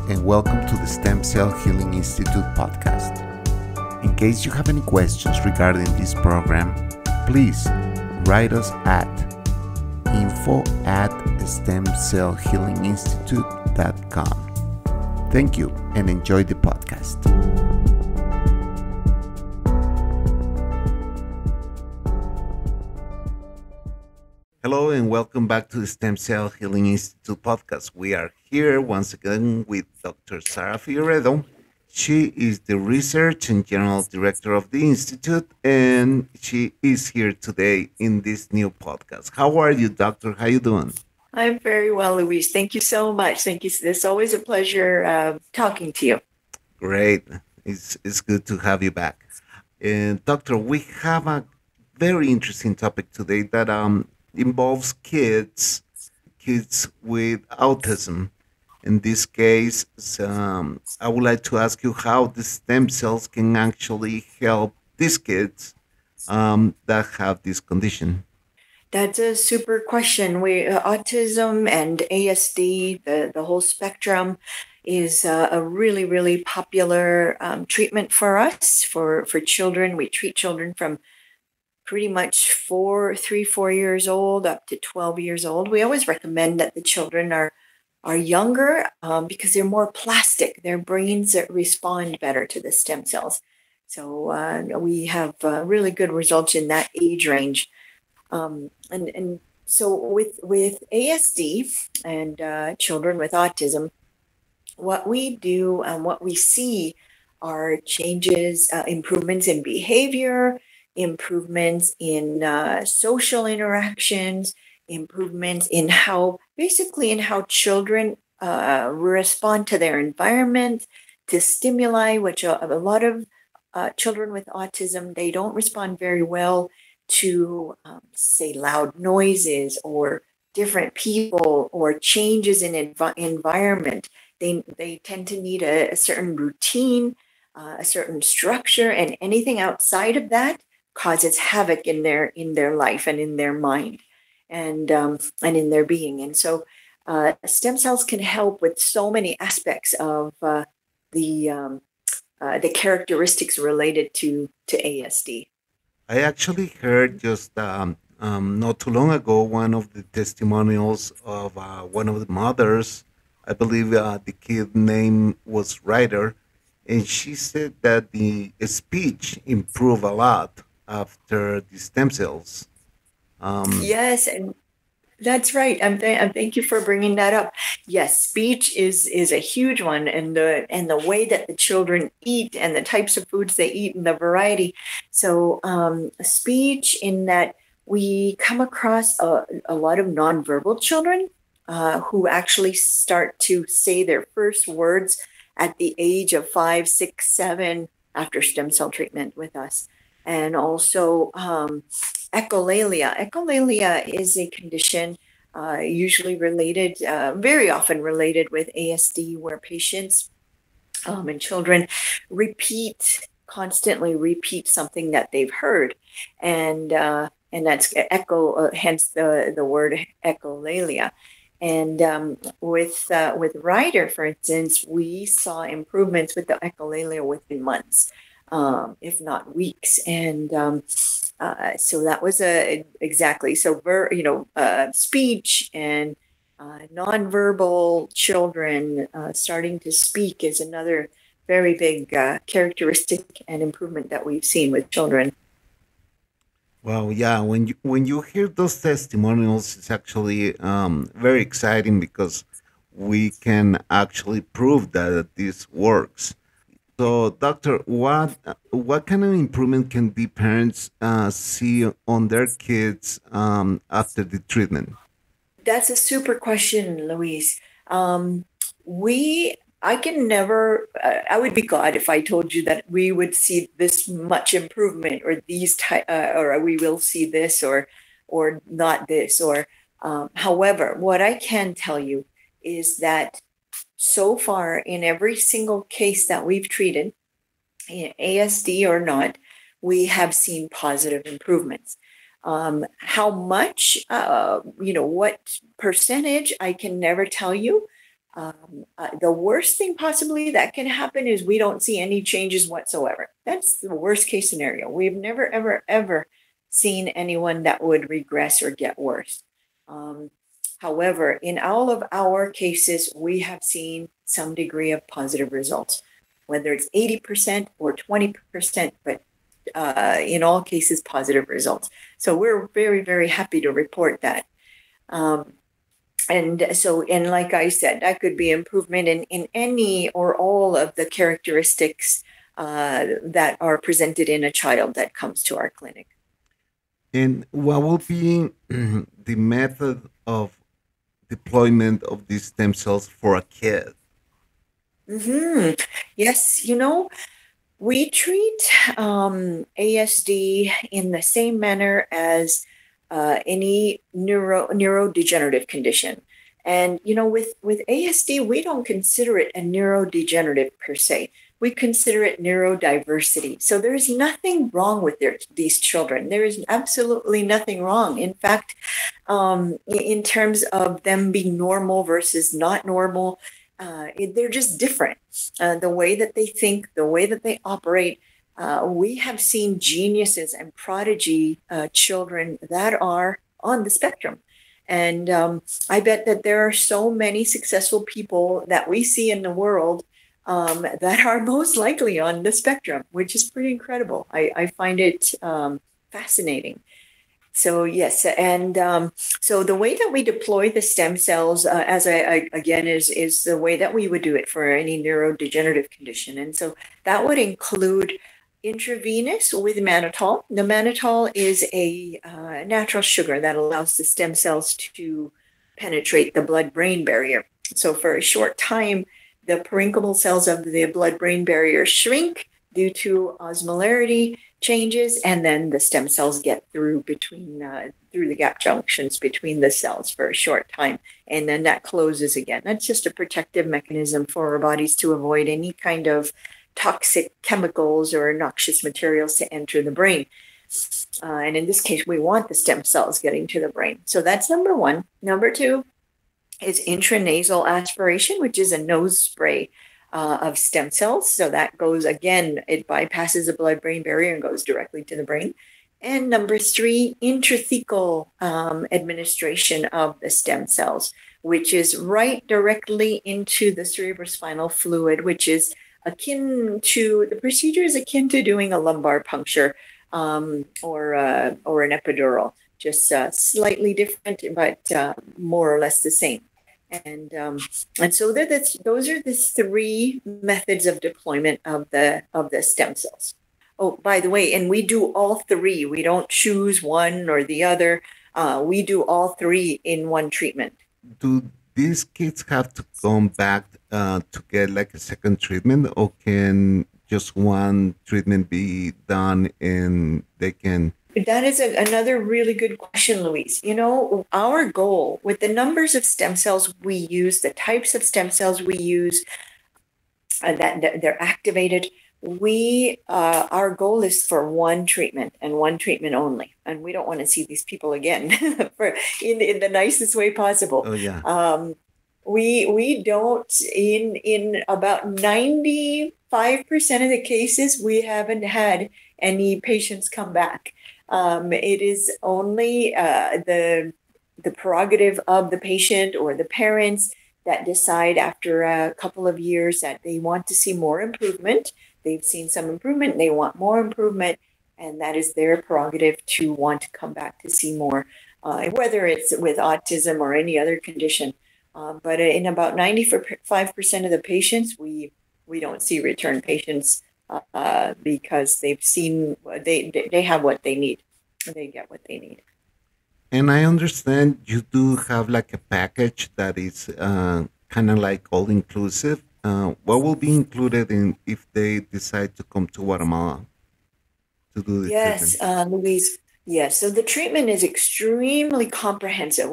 and welcome to the Stem Cell Healing Institute podcast. In case you have any questions regarding this program, please write us at info@stemcellhealinginstitute.com. Thank you and enjoy the podcast. Hello and welcome back to the Stem Cell Healing Institute podcast. We are here once again with Dr. Sara Figueredo. She is the research and general director of the institute, and she is here today in this new podcast. How are you, doctor? How you doing? I'm very well, Luis. Thank you so much. Thank you. It's always a pleasure talking to you. Great. It's good to have you back. And doctor, we have a very interesting topic today that involves kids with autism. In this case, I would like to ask you how the stem cells can actually help these kids that have this condition. That's a super question. Autism and ASD, the whole spectrum, is a really, really popular treatment for us, for children. We treat children from pretty much 4 years old up to 12 years old. We always recommend that the children are younger because they're more plastic. Their brains respond better to the stem cells. So we have really good results in that age range. And so with ASD and children with autism, what we do and what we see are changes, improvements in behavior, improvements in social interactions, improvements in how children respond to their environment, to stimuli, which a lot of children with autism, they don't respond very well to, say, loud noises or different people or changes in environment. They tend to need a certain routine, a certain structure, and anything outside of that causes havoc in their life and in their mind and in their being. And so stem cells can help with so many aspects of the characteristics related to ASD. I actually heard just not too long ago one of the testimonials of one of the mothers. I believe the kid name was Ryder, and she said that the speech improved a lot after the stem cells. Yes, and that's right. Thank you for bringing that up. Yes, speech is a huge one, and the way that the children eat and the types of foods they eat and the variety. So speech, in that we come across a lot of nonverbal children who actually start to say their first words at the age of 5, 6, 7 after stem cell treatment with us. And also echolalia. Echolalia is a condition usually related, very often related with ASD, where patients and children constantly repeat something that they've heard. And that's echo, hence the word echolalia. And with Ryder, for instance, we saw improvements with the echolalia within months, if not weeks. And so that was exactly. So, speech and nonverbal children starting to speak is another very big characteristic and improvement that we've seen with children. Well, yeah, when you hear those testimonials, it's actually very exciting because we can actually prove that this works. So, doctor, what kind of improvement can the parents see on their kids after the treatment? That's a super question, Luis. I can never. I would be God if I told you that we would see this much improvement, or or we will see this, or not this, or. However, what I can tell you is that so far, in every single case that we've treated, ASD or not, we have seen positive improvements. How much, what percentage, I can never tell you. The worst thing possibly that can happen is we don't see any changes whatsoever. That's the worst case scenario. We've never, ever, ever seen anyone that would regress or get worse. Um, However, in all of our cases, we have seen some degree of positive results, whether it's 80% or 20%, but in all cases, positive results. So we're very, very happy to report that. Um, and like I said, that could be improvement in any or all of the characteristics that are presented in a child that comes to our clinic. And what will be the method of deployment of these stem cells for a kid? Mm-hmm. Yes, we treat ASD in the same manner as any neurodegenerative condition. And with ASD, we don't consider it a neurodegenerative per se. We consider it neurodiversity. So there's nothing wrong with these children. There is absolutely nothing wrong. In fact, in terms of them being normal versus not normal, they're just different. The way that they think, the way that they operate. We have seen geniuses and prodigy children that are on the spectrum. And I bet that there are so many successful people that we see in the world that are most likely on the spectrum, which is pretty incredible. I find it fascinating. So yes, and so the way that we deploy the stem cells, as I again is the way that we would do it for any neurodegenerative condition, and so that would include intravenous with mannitol. The mannitol is a natural sugar that allows the stem cells to penetrate the blood-brain barrier. So for a short time, the parenchymal cells of the blood-brain barrier shrink due to osmolarity changes, and then the stem cells get through through the gap junctions between the cells for a short time, and then that closes again. That's just a protective mechanism for our bodies to avoid any kind of toxic chemicals or noxious materials to enter the brain. And in this case, we want the stem cells getting to the brain. So that's number one. Number two is intranasal aspiration, which is a nose spray of stem cells. So that goes, again, it bypasses the blood-brain barrier and goes directly to the brain. And number three, intrathecal administration of the stem cells, which is right directly into the cerebrospinal fluid, which is akin to, the procedure is akin to doing a lumbar puncture or an epidural, just slightly different, but more or less the same. And so those are the three methods of deployment of the stem cells. Oh, by the way, and we do all three. We don't choose one or the other. We do all three in one treatment. Do these kids have to come back to get like a second treatment, or can just one treatment be done and they can? That is another really good question, Louise. Our goal with the numbers of stem cells we use, the types of stem cells we use, that they're activated, our goal is for one treatment and one treatment only, and we don't want to see these people again in the nicest way possible. Oh yeah. We don't, in about 95% of the cases, we haven't had any patients come back. It is only the prerogative of the patient or the parents that decide after a couple of years that they want to see more improvement. They've seen some improvement, they want more improvement, and that is their prerogative to want to come back to see more, whether it's with autism or any other condition. But in about 95% of the patients, we don't see return patients because they've seen, they have what they need. They get what they need. And I understand you do have like a package that is kind of like all inclusive. What will be included in if they decide to come to Guatemala to do the treatment? Yes, Louise. Yes, so the treatment is extremely comprehensive.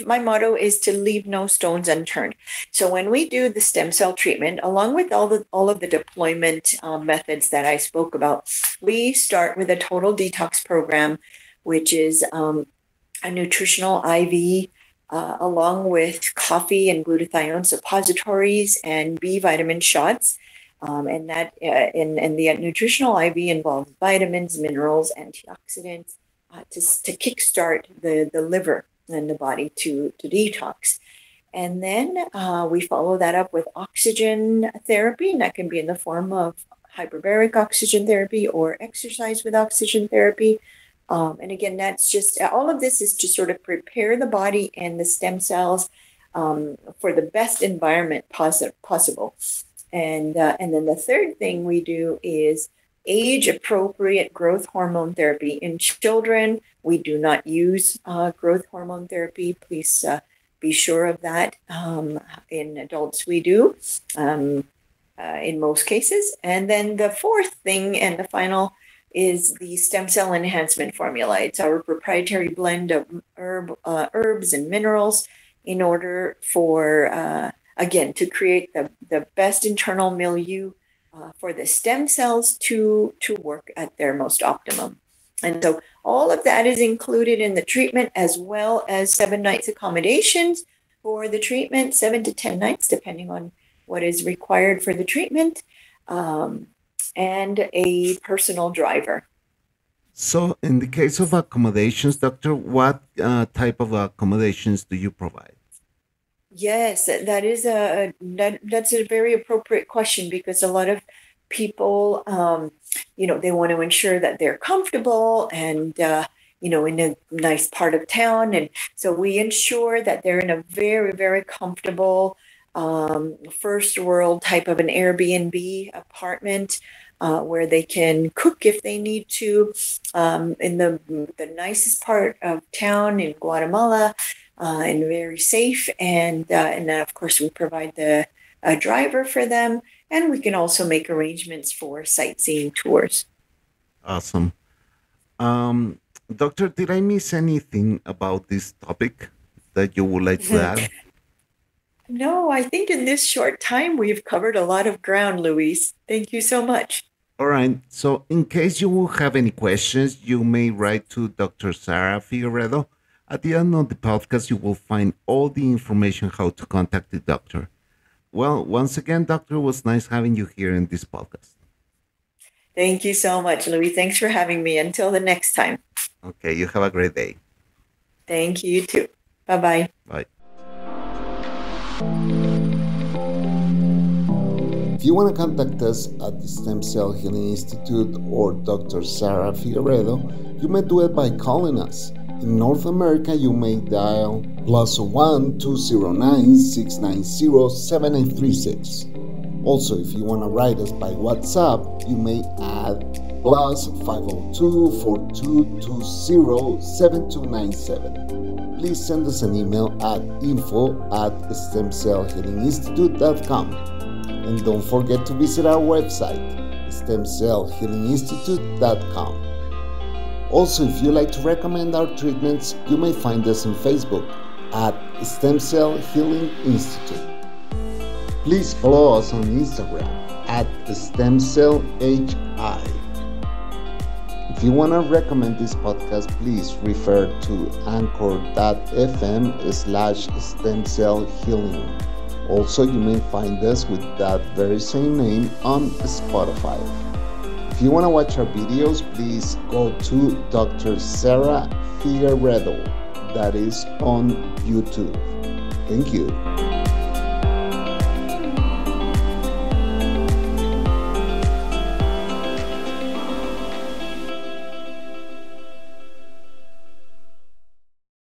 My motto is to leave no stones unturned. So when we do the stem cell treatment, along with all of the deployment methods that I spoke about, we start with a total detox program, which is a nutritional IV along with coffee and glutathione suppositories and B vitamin shots. And that and the nutritional IV involves vitamins, minerals, antioxidants to kickstart the liver and the body to detox. And then we follow that up with oxygen therapy, and that can be in the form of hyperbaric oxygen therapy or exercise with oxygen therapy. And again, that's just all of this is to sort of prepare the body and the stem cells for the best environment possible. And then the third thing we do is age appropriate growth hormone therapy. In children, we do not use growth hormone therapy. Please be sure of that. In adults, we do in most cases. And then the fourth thing and the final is the stem cell enhancement formula. It's our proprietary blend of herbs and minerals in order for, again, to create the best internal milieu for the stem cells to work at their most optimum. And so all of that is included in the treatment, as well as 7 nights accommodations for the treatment, 7 to 10 nights, depending on what is required for the treatment, and a personal driver. So, in the case of accommodations, doctor, what type of accommodations do you provide? Yes, that's a very appropriate question, because a lot of people, they want to ensure that they're comfortable and in a nice part of town, and so we ensure that they're in a very, very comfortable first world type of an Airbnb apartment where they can cook if they need to, in the nicest part of town in Guatemala. And very safe, and then of course we provide the driver for them, and we can also make arrangements for sightseeing tours. Awesome. Um, Doctor, did I miss anything about this topic that you would like to add? No, I think in this short time we've covered a lot of ground, Luis. Thank you so much. All right. So, in case you will have any questions, you may write to Dr. Sarah Figueredo. At the end of the podcast, you will find all the information how to contact the doctor. Well, once again, doctor, it was nice having you here in this podcast. Thank you so much, Louis. Thanks for having me. Until the next time. Okay, you have a great day. Thank you, you too. Bye-bye. Bye. If you want to contact us at the Stem Cell Healing Institute or Dr. Sarah Figueredo, you may do it by calling us. In North America, you may dial +1 209 690 7836. Also, if you want to write us by WhatsApp, you may add +502 4220 7297. Please send us an email at info@stemcellhealinginstitute.com. And don't forget to visit our website, stemcellhealinginstitute.com. Also, if you like to recommend our treatments, you may find us on Facebook at Stem Cell Healing Institute. Please follow us on Instagram at StemCellHI. If you want to recommend this podcast, please refer to anchor.fm/stemcellhealing. Also, you may find us with that very same name on Spotify. If you want to watch our videos, please go to Dr. Sarah Figueredo. That is on YouTube. Thank you.